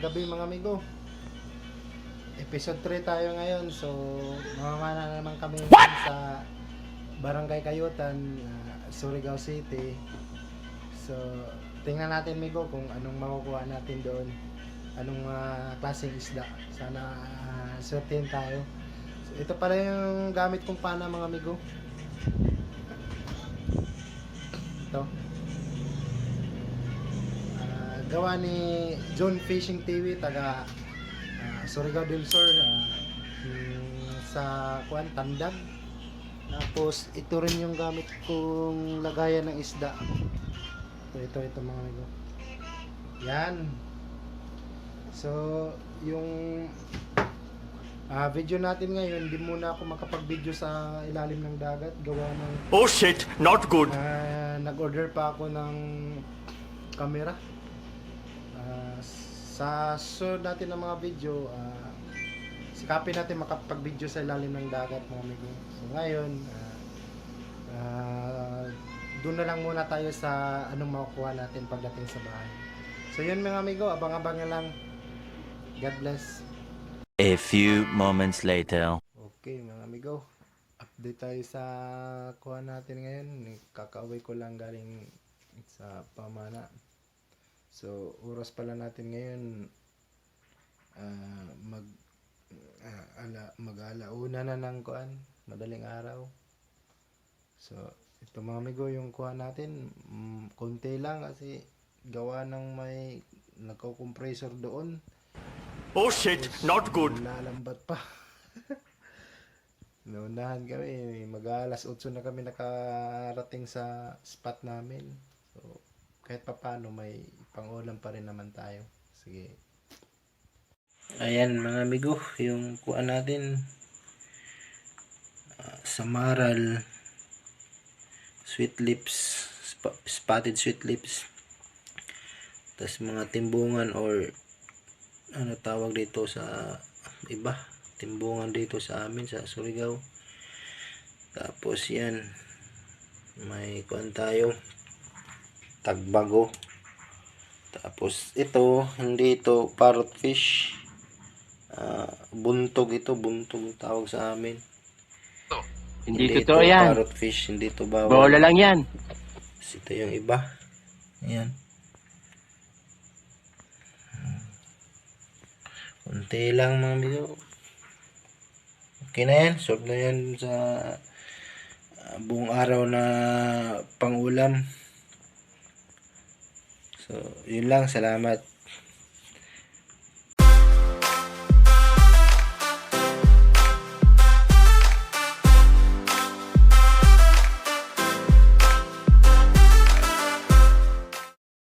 gabi mga amigo. Episode 3 tayo ngayon. So, mamamana na naman kami sa Barangay Kayutan, Surigao City. So, tingnan natin amigo kung anong makukuha natin doon. Anong klaseng isda. Sana swertihin tayo. So, ito pala yung gamit kong pana mga amigo. Ito. Gawa ni John Fishing TV, taga Surigao del Sur, sa Tandag. Tapos ito rin yung gamit kong lagayan ng isda. Ito mga amigo. Yan. So yung video natin ngayon, hindi muna ako makapag-video sa ilalim ng dagat. Gawa ng oh shit, not good. Nag-order pa ako ng camera. Sa sunod natin ng mga video, sikapin natin makapag-video sa ilalim ng dagat mga amigo. So ngayon, doon na lang muna tayo sa anong makukuha natin pagdating sa bahay. So yun mga amigo, abang-abang na lang. God bless. A few moments later. Okay mga amigo, update tayo sa kuha natin ngayon. Kakauwi ko lang galing sa pamana. So oras pala natin ngayon mag-alauna na ng kuan, madaling araw. So ito mga amigo, yung kuha natin konti lang kasi gawa ng may nagko-compressor doon. Oh shit, not good. Lalambat pa. Naunahan kami, mag-alas 8 na kami nakarating sa spot namin. So kahit pa paano may pangulam pa rin naman tayo. Sige. Ayan mga amigo, yung kuha natin, samaral, sweet lips, spotted sweet lips, tas mga timbungan or ano tawag dito sa iba, timbungan dito sa amin sa Surigao. Tapos yan, may kuha tayo, tagbago. Tapos ito, hindi ito parrot fish, buntog. Ito buntog tawag sa amin. Hindi totoo yan. Parrot fish, hindi ito bawal. Bola lang yan. Tapos ito yung iba. Ayan. Kunti lang mga amigo. Okay na yan. Solve na yan sa buong araw na pangulam. So, yun lang. Salamat.